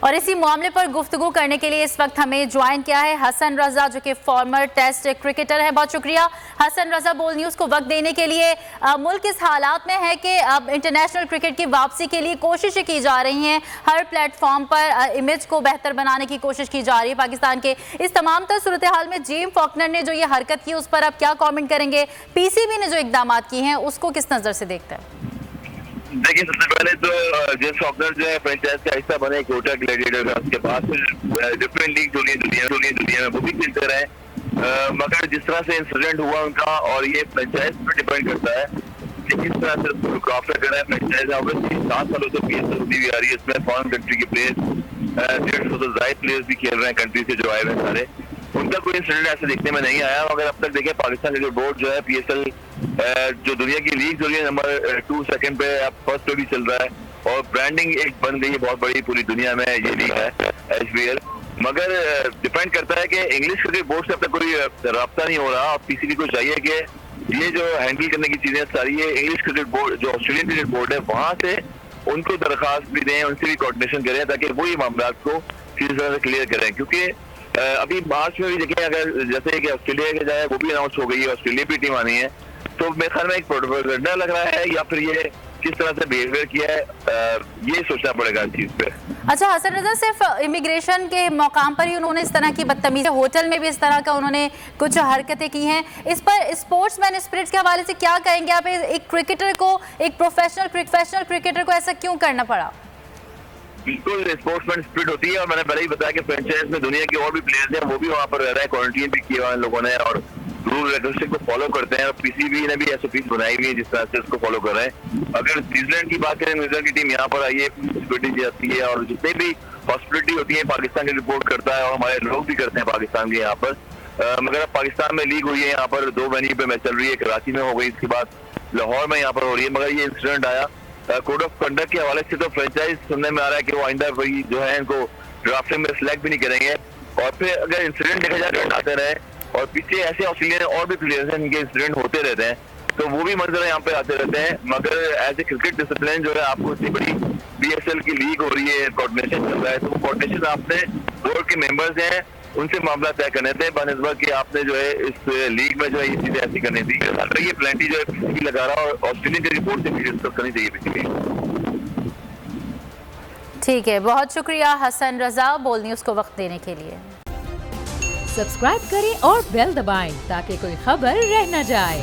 और इसी मामले पर गुफ्तगू करने के लिए इस वक्त हमें ज्वाइन किया है हसन रजा, जो कि फॉर्मर टेस्ट क्रिकेटर है। बहुत शुक्रिया हसन रजा बोल न्यूज़ को वक्त देने के लिए। मुल्क इस हालात में है कि अब इंटरनेशनल क्रिकेट की वापसी के लिए कोशिशें की जा रही हैं, हर प्लेटफॉर्म पर इमेज को बेहतर बनाने की कोशिश की जा रही है पाकिस्तान के। इस तमाम तर सूरत हाल में जेम फॉकनर ने जो ये हरकत की उस पर आप क्या कॉमेंट करेंगे? PCB ने जो इकदाम किए हैं उसको किस नज़र से देखते हैं? देखिए, सबसे पहले तो जेम्स फॉकनर जो है फ्रेंचाइज का हिस्सा बने, कोटा ग्लैडिएटर का, उसके बाद फिर डिफरेंट लीग दुनिया में वो भी खेलते रहे। मगर जिस तरह से इंसिडेंट हुआ उनका, और ये फ्रेंचाइज पर डिपेंड करता है कि किस तरह से उसको लुक आफ्टर कर रहा है फ्रेंचाइज। ऑब्वियसली 7 सालों से PSL होती हुई आ रही है, इसमें फॉरेन कंट्री के प्लेयर्स 150 से ज्यादा प्लेयर्स भी खेल रहे हैं कंट्री से जो आए हुए सारे। उनका कोई इंसिडेंट ऐसे देखने में नहीं आया। मगर अब तक देखें, पाकिस्तान क्रिकेट बोर्ड जो है PSL जो दुनिया की लीग हो रही है नंबर 2 सेकंड पे, अब फर्स्ट पे भी चल रहा है, और ब्रांडिंग एक बन गई है बहुत बड़ी पूरी दुनिया में, ये लीग है HBL। मगर डिपेंड करता है कि इंग्लिश क्रिकेट बोर्ड से अब तक कोई राब्ता नहीं हो रहा, और PCB को चाहिए कि ये जो हैंडल करने की चीजें सारी है, इंग्लिश क्रिकेट बोर्ड जो ऑस्ट्रेलियन क्रिकेट बोर्ड है वहां से उनको दरखास्त भी दें, उनसे भी कोऑर्डिनेशन करें, ताकि वो ये मामला को सीधी तरह से क्लियर करें। क्योंकि अभी मार्च में भी देखें, अगर जैसे कि ऑस्ट्रेलिया के जाए वो भी अनाउंस हो गई है, ऑस्ट्रेलिया की टीम आनी है, तो मेरे ख्याल में एक प्रोपेगेंडा लग रहा है, या फिर ये किस तरह से बिहेवियर किया है, ये सोचना पड़ेगा इस चीज पे। अच्छा हसन रजा, सिर्फ इमिग्रेशन के मकाम पर ही उन्होंने इस तरह की बदतमीजी, होटल में भी इस तरह का उन्होंने कुछ हरकतें की हैं, इस पर स्पोर्ट्समैन स्पिरिट के हवाले से क्या कहेंगे आप? एक क्रिकेटर को, एक प्रोफेशनल क्रिकेटर को ऐसा क्यों करना पड़ा? बिल्कुल स्पोर्ट्समैन स्पिरिट होती है, और मैंने पहले ही बताया कि फ्रेंचाइज में दुनिया के और भी प्लेयर्स हैं, वो भी वहाँ पर रह रहे हैं, क्वारंटीन भी किए हुए लोगों ने, और रूल रेगुलेशन को फॉलो करते हैं। और PCB ने भी SOPs बनाई हुई है जिस तरह से उसको फॉलो कर रहे हैं। अगर न्यूजीलैंड की बात करें, न्यूजीलैंड की टीम यहाँ पर आई है, सिक्योरिटी जाती है, और जितनी भी हॉस्पिटलिटी होती है पाकिस्तान की रिपोर्ट करता है, और हमारे लोग भी करते हैं पाकिस्तान के यहाँ पर। मगर अब पाकिस्तान में लीग हुई है, यहाँ पर 2 वेन्यू पे मैच चल रही है, कराची में हो गई, इसके बाद लाहौर में यहाँ पर हो रही है। मगर ये इंसिडेंट आया कोड ऑफ कंडक्ट के हवाले से, तो फ्रेंचाइज सुनने में आ रहा है कि वो आइंदा वही जो है इनको ड्राफ्टिंग में सिलेक्ट भी नहीं करेंगे। और फिर अगर इंसिडेंट देखा जाए आते रहे, और पीछे ऐसे ऑस्ट्रेलिया और भी प्लेयर्स हैं इनके इंसिडेंट होते रहते हैं, तो वो भी मंजर यहाँ पे आते रहते हैं। मगर एज ए क्रिकेट डिसिप्लिन जो है, आपको इतनी बड़ी BSL की लीग हो रही है, कोऑर्डिनेशन चल रहा है, तो वो कोऑर्डिनेशन आपने बोर्ड के मेंबर्स हैं उनसे मामला तय करने थे बनस्बत कि आपने जो है इस लीग में जो है ये चीजें ऐसी करनी थी। अगर ये प्लेंटी जो है PCB लगा रहा, और ऑस्ट्रेलिया की रिपोर्ट से भी डिस्कस करनी चाहिए PCB। ठीक है, बहुत शुक्रिया हसन रजा बोल न्यूज़ को वक्त देने के लिए। सब्सक्राइब करें और बेल दबाएं ताकि कोई खबर रह न जाए।